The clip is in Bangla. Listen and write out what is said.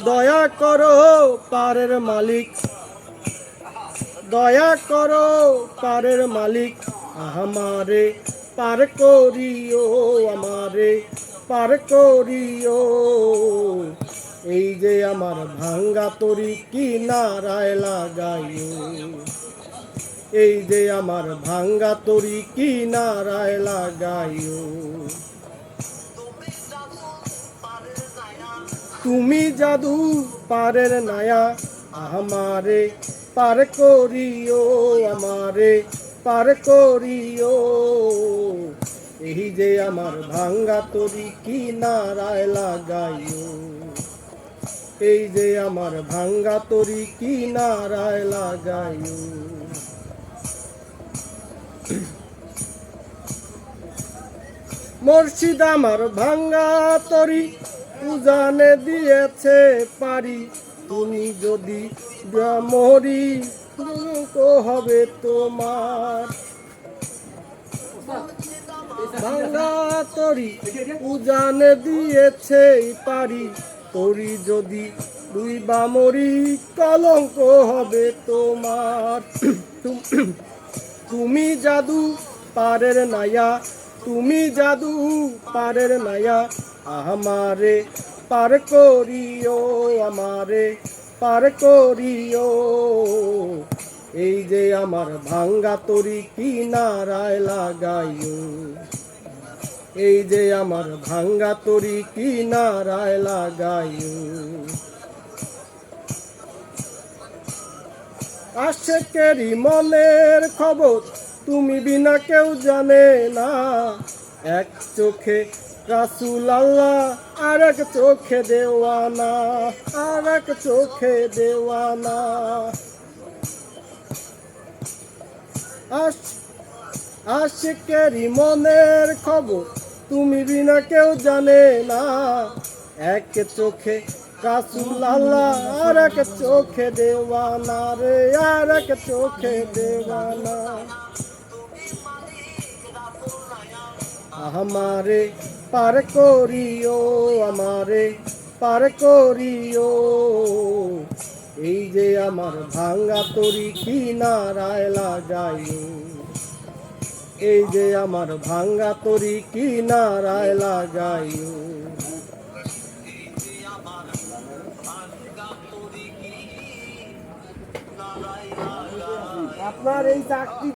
দয়া করো পারের মালিক, দয়া করো পারের মালিক, আমারে পার করিও, আমারে পার করিও। এই যে আমার ভাঙ্গা তরি কিনারায় লাগাইও, এই যে আমার ভাঙ্গা তরি কিনারায় লাগাইও। তুমি জাদু পারের নায়া, আমারে পার করিও, আমারে পার করিও। এই যে আমার ভাঙ্গা তরি কিনারায় লাগাইও, এই যে আমার ভাঙ্গা তরি কিনারায় লাগাইও। মুর্শিদ আমার ভাঙ্গা তরি উজানে দিয়েছে পারি, তুমি যদি মরি তো হবে তোমার। ভাঙ্গা তরি উজানে দিয়েছে পারি, তরি যদি দুই বা মরি কলঙ্ক হবে তোমার। তুমি জাদু পারের নায়া, তুমি জাদু পারের নায়া, আমারে পার করিও, আমারে পার করিও। এই যে আমার ভাঙ্গা তরি কিনারায় লাগাইও, এই যে আমার ভাঙ্গা তরি কিনারায় লাগাইও। আশেকেরই মনের খবর তুমি বিনা কেউ জানে না, এক চোখে রাসূল আল্লাহ আর এক চোখে দেওয়ানা, আর এক চোখে দেওয়ানা। আশেকেরই মনের খবর তুমি বিনা কেউ জানে না, এক চোখে রাসূল আল্লাহ আর এক চোখে দেওয়ানা রে, আর এক চোখে দেওয়ানা। আমারে পার করিও, আমারে পার করিও। এই যে আমার ভাঙ্গা তরি কিনারায় লাগাইও, এই যে আমার ভাঙ্গা তরি কিনারায় লাগাইও। আপনার এই চাকরি